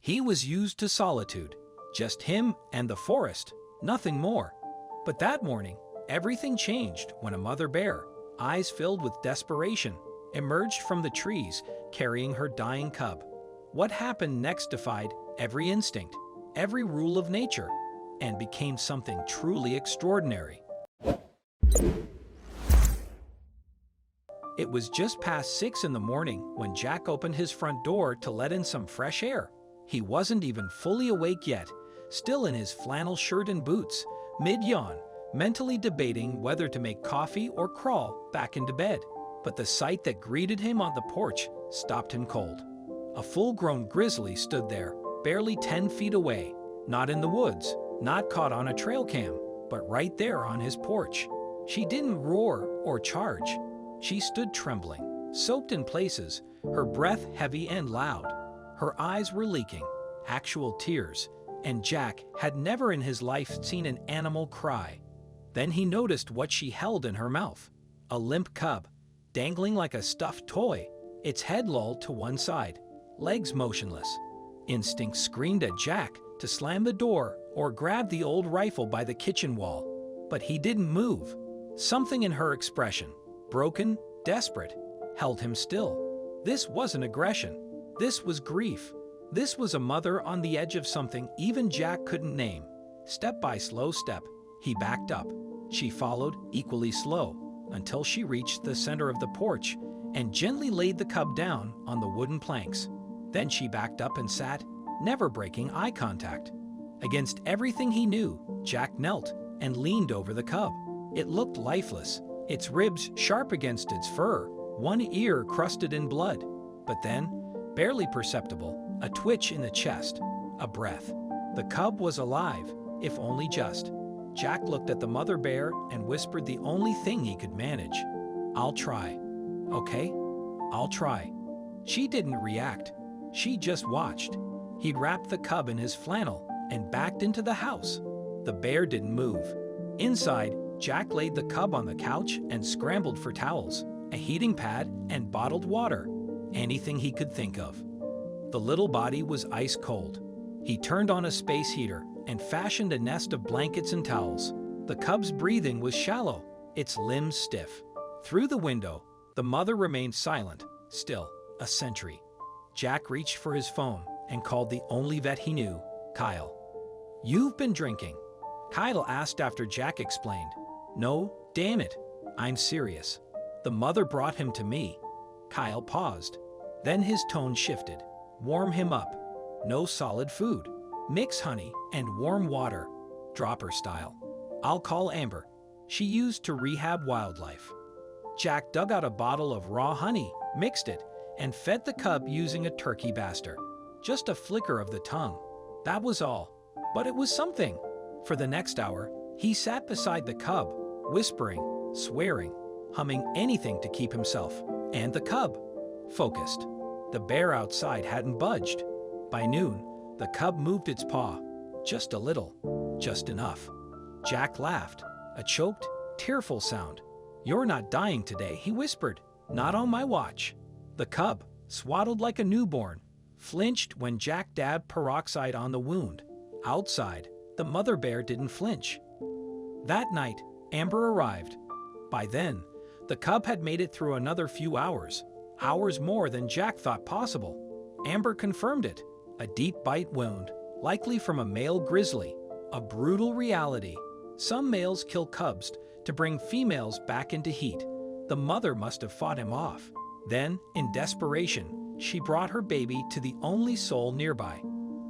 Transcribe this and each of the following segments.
He was used to solitude, just him and the forest, nothing more. But that morning, everything changed when a mother bear, eyes filled with desperation, emerged from the trees carrying her dying cub. What happened next defied every instinct, every rule of nature, and became something truly extraordinary. It was just past 6 in the morning when Jack opened his front door to let in some fresh air. He wasn't even fully awake yet, still in his flannel shirt and boots, mid-yawn, mentally debating whether to make coffee or crawl back into bed. But the sight that greeted him on the porch stopped him cold. A full-grown grizzly stood there, barely 10 feet away, not in the woods, not caught on a trail cam, but right there on his porch. She didn't roar or charge. She stood trembling, soaked in places, her breath heavy and loud. Her eyes were leaking, actual tears, and Jack had never in his life seen an animal cry. Then he noticed what she held in her mouth, a limp cub, dangling like a stuffed toy, its head lolled to one side, legs motionless. Instinct screamed at Jack to slam the door or grab the old rifle by the kitchen wall, but he didn't move. Something in her expression, broken, desperate, held him still. This wasn't aggression. This was grief. This was a mother on the edge of something even Jack couldn't name. Step by slow step, he backed up. She followed, equally slow, until she reached the center of the porch and gently laid the cub down on the wooden planks. Then she backed up and sat, never breaking eye contact. Against everything he knew, Jack knelt and leaned over the cub. It looked lifeless, its ribs sharp against its fur, one ear crusted in blood. But then, barely perceptible, a twitch in the chest, a breath. The cub was alive, if only just. Jack looked at the mother bear and whispered the only thing he could manage. "I'll try. Okay? I'll try." She didn't react. She just watched. He'd wrapped the cub in his flannel and backed into the house. The bear didn't move. Inside, Jack laid the cub on the couch and scrambled for towels, a heating pad, and bottled water, anything he could think of. The little body was ice cold. He turned on a space heater and fashioned a nest of blankets and towels. The cub's breathing was shallow, its limbs stiff. Through the window, the mother remained silent, still, a sentry. Jack reached for his phone and called the only vet he knew, Kyle. "You've been drinking?" Kyle asked after Jack explained. "No, damn it, I'm serious. The mother brought him to me." Kyle paused. Then his tone shifted. "Warm him up. No solid food. Mix honey and warm water, dropper style. I'll call Amber. She used to rehab wildlife." Jack dug out a bottle of raw honey, mixed it, and fed the cub using a turkey baster. Just a flicker of the tongue. That was all. But it was something. For the next hour, he sat beside the cub, whispering, swearing, humming anything to keep himself and the cub focused. The bear outside hadn't budged. By noon, the cub moved its paw, just a little, just enough. Jack laughed, a choked, tearful sound. "You're not dying today," he whispered. "Not on my watch." The cub, swaddled like a newborn, flinched when Jack dabbed peroxide on the wound. Outside, the mother bear didn't flinch. That night, Amber arrived. By then, the cub had made it through another few hours, hours more than Jack thought possible. Amber confirmed it, a deep bite wound, likely from a male grizzly, a brutal reality. Some males kill cubs to bring females back into heat. The mother must have fought him off. Then, in desperation, she brought her baby to the only soul nearby,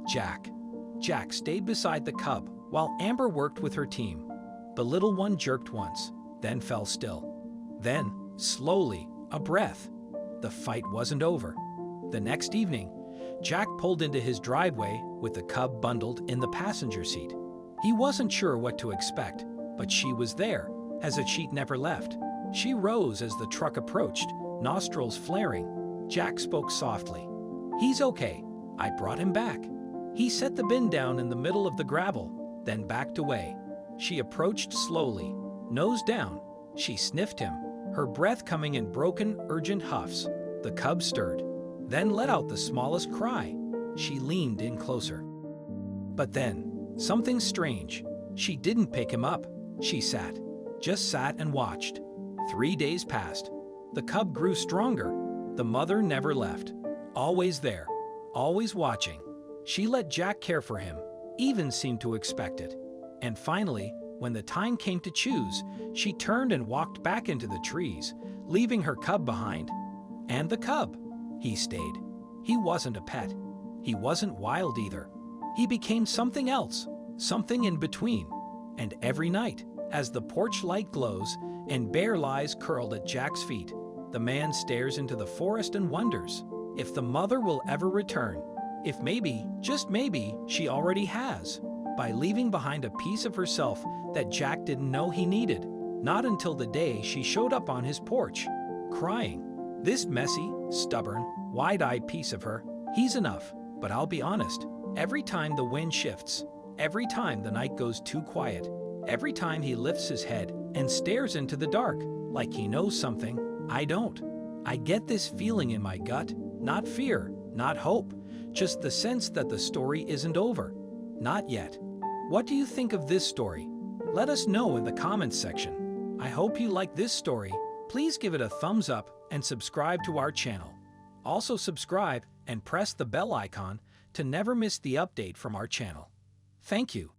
Jack. Jack stayed beside the cub while Amber worked with her team. The little one jerked once, then fell still. Then, slowly, a breath. The fight wasn't over. The next evening, Jack pulled into his driveway with the cub bundled in the passenger seat. He wasn't sure what to expect, but she was there, as if she'd never left. She rose as the truck approached, nostrils flaring. Jack spoke softly. "He's okay. I brought him back." He set the bin down in the middle of the gravel, then backed away. She approached slowly, nose down. She sniffed him, her breath coming in broken, urgent huffs. The cub stirred, then let out the smallest cry. She leaned in closer. But then, something strange. She didn't pick him up. She just sat and watched. 3 days passed. The cub grew stronger. The mother never left. Always there, always watching. She let Jack care for him, even seemed to expect it. And finally, when the time came to choose, she turned and walked back into the trees, leaving her cub behind. And the cub, he stayed. He wasn't a pet. He wasn't wild either. He became something else, something in between. And every night, as the porch light glows and Bear lies curled at Jack's feet, the man stares into the forest and wonders if the mother will ever return, if maybe, just maybe, she already has, by leaving behind a piece of herself that Jack didn't know he needed, not until the day she showed up on his porch, crying. This messy, stubborn, wide-eyed piece of her, he's enough, but I'll be honest, every time the wind shifts, every time the night goes too quiet, every time he lifts his head and stares into the dark, like he knows something I don't, I get this feeling in my gut, not fear, not hope, just the sense that the story isn't over. Not yet. What do you think of this story? Let us know in the comments section. I hope you like this story. Please give it a thumbs up and subscribe to our channel. Also subscribe and press the bell icon to never miss the update from our channel. Thank you.